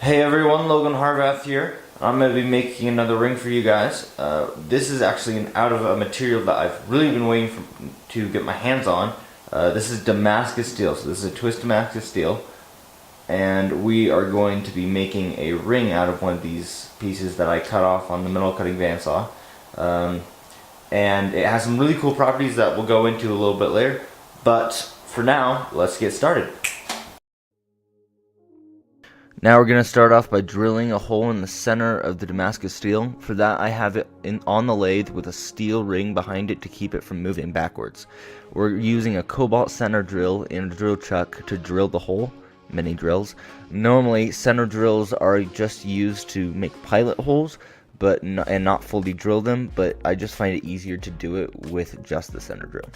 Hey everyone, Logan Harvath here. I'm going to be making another ring for you guys. This is actually out of a material that I've really been waiting to get my hands on. This is Damascus steel, so this is a twist Damascus steel. And we are going to be making a ring out of one of these pieces that I cut off on the metal cutting bandsaw. And it has some really cool properties that we'll go into a little bit later. But for now, let's get started. Now we're going to start off by drilling a hole in the center of the Damascus steel. For that I have it on the lathe with a steel ring behind it to keep it from moving backwards. We're using a cobalt center drill and a drill chuck to drill the hole, mini drills. Normally center drills are just used to make pilot holes and not fully drill them, but I just find it easier to do it with just the center drill.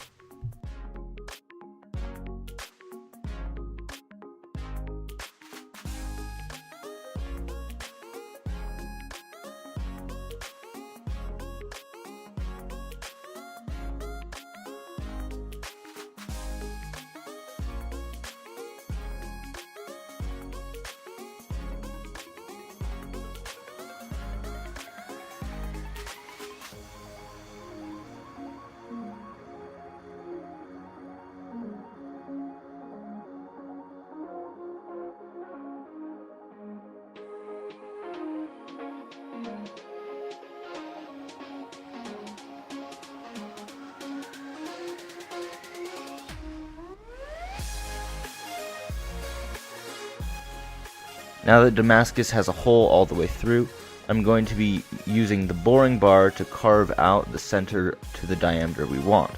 Now that Damascus has a hole all the way through, I'm going to be using the boring bar to carve out the center to the diameter we want.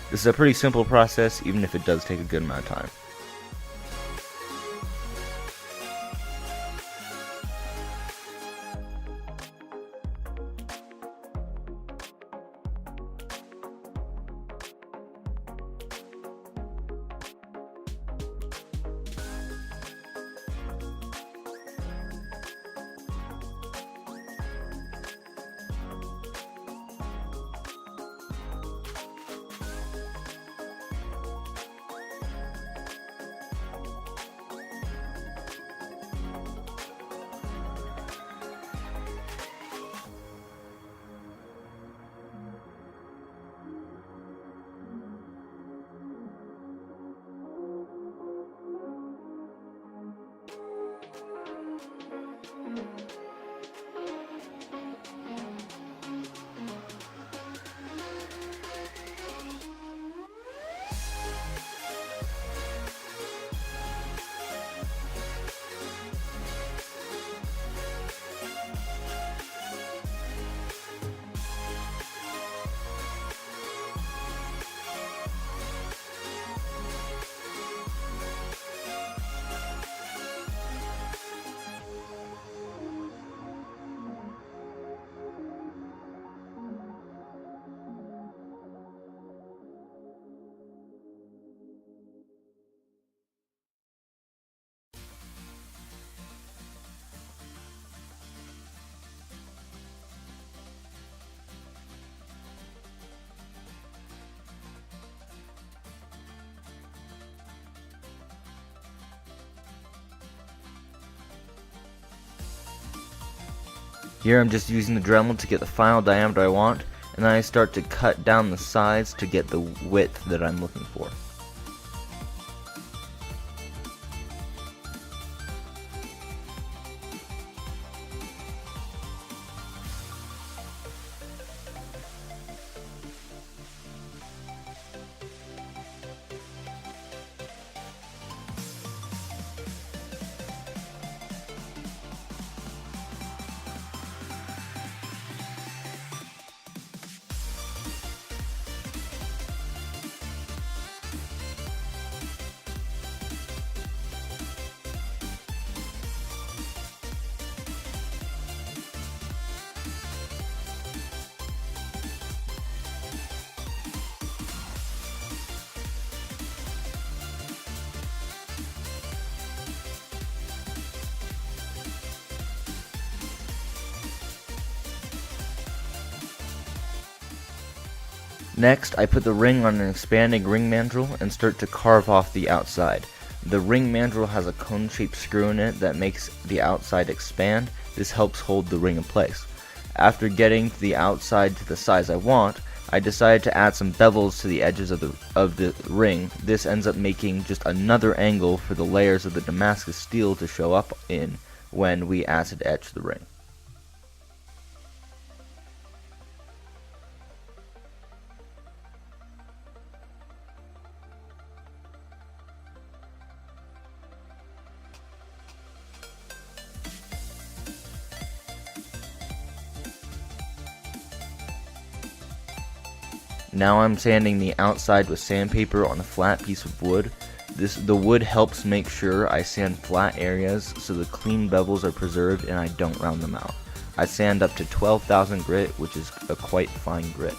This is a pretty simple process, even if it does take a good amount of time. Here I'm just using the Dremel to get the final diameter I want, and then I start to cut down the sides to get the width that I'm looking for. Next, I put the ring on an expanding ring mandrel and start to carve off the outside. The ring mandrel has a cone-shaped screw in it that makes the outside expand. This helps hold the ring in place. After getting the outside to the size I want, I decided to add some bevels to the edges of the ring. This ends up making just another angle for the layers of the Damascus steel to show up in when we acid etch the ring. Now I'm sanding the outside with sandpaper on a flat piece of wood. The wood helps make sure I sand flat areas so the clean bevels are preserved and I don't round them out. I sand up to 12,000 grit, which is a quite fine grit.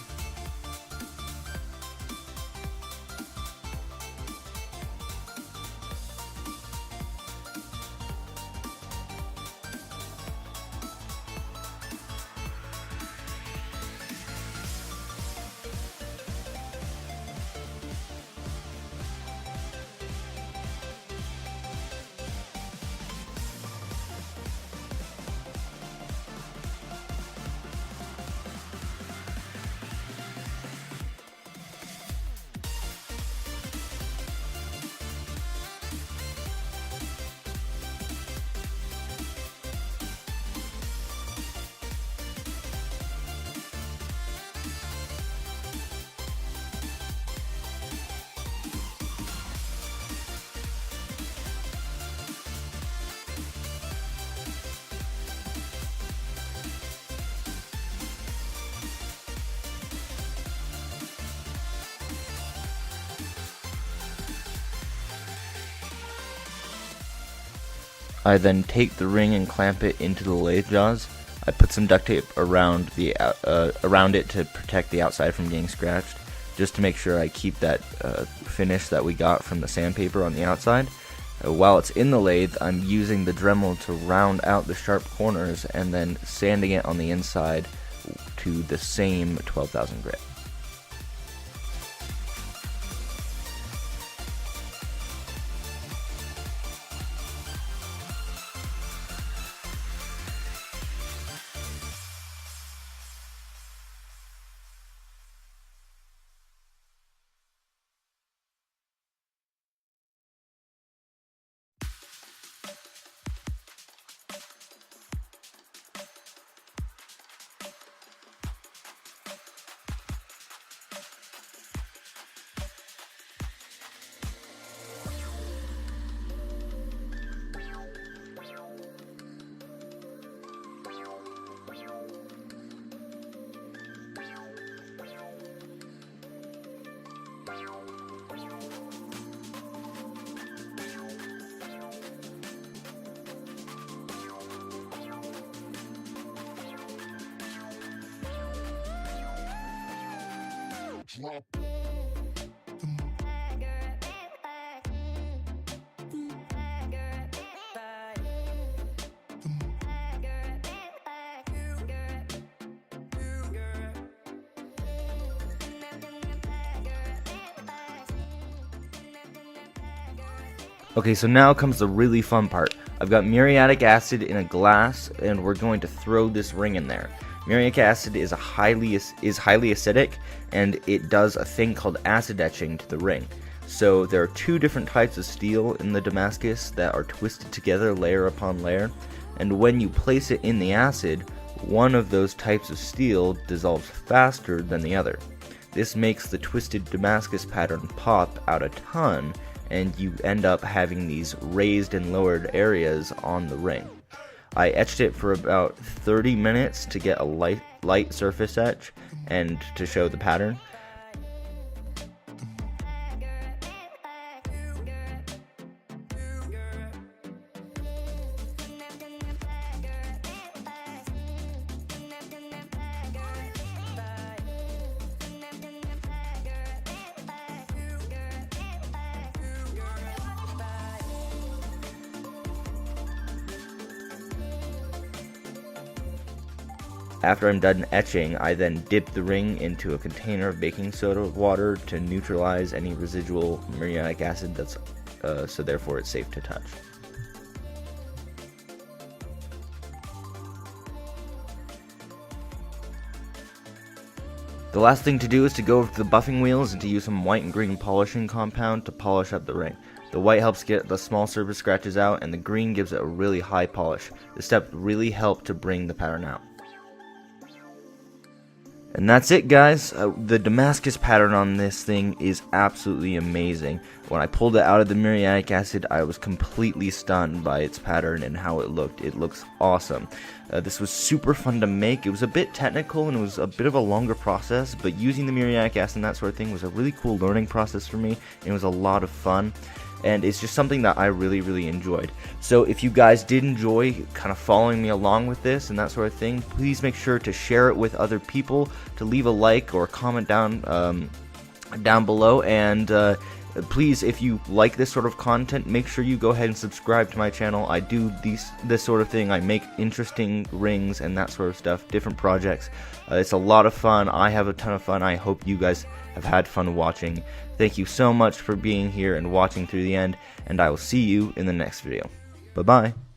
I then take the ring and clamp it into the lathe jaws. I put some duct tape around it to protect the outside from getting scratched, just to make sure I keep that finish that we got from the sandpaper on the outside. While it's in the lathe, I'm using the Dremel to round out the sharp corners and then sanding it on the inside to the same 12,000 grit. Okay, so now comes the really fun part. I've got muriatic acid in a glass, and we're going to throw this ring in there. Muriatic acid is highly acidic, and it does a thing called acid etching to the ring. So there are two different types of steel in the Damascus that are twisted together layer upon layer, and when you place it in the acid, one of those types of steel dissolves faster than the other. This makes the twisted Damascus pattern pop out a ton, and you end up having these raised and lowered areas on the ring. I etched it for about 30 minutes to get a light surface etch and to show the pattern. After I'm done etching, I then dip the ring into a container of baking soda water to neutralize any residual muriatic acid that's so therefore it's safe to touch. The last thing to do is to go over to the buffing wheels and to use some white and green polishing compound to polish up the ring. The white helps get the small surface scratches out, and the green gives it a really high polish. This step really helped to bring the pattern out. And that's it, guys. The Damascus pattern on this thing is absolutely amazing. When I pulled it out of the muriatic acid, I was completely stunned by its pattern and how it looked. It looks awesome. This was super fun to make. It was a bit technical and it was a bit of a longer process, but using the muriatic acid and that sort of thing was a really cool learning process for me, and it was a lot of fun. And it's just something that I really enjoyed. So if you guys did enjoy kind of following me along with this and that sort of thing, please make sure to share it with other people, to leave a like or comment down below, and please, if you like this sort of content, make sure you go ahead and subscribe to my channel. I do this sort of thing. I make interesting rings and that sort of stuff, different projects. It's a lot of fun. I have a ton of fun. I hope you guys have had fun watching. Thank you so much for being here and watching through the end, and I will see you in the next video. Bye-bye.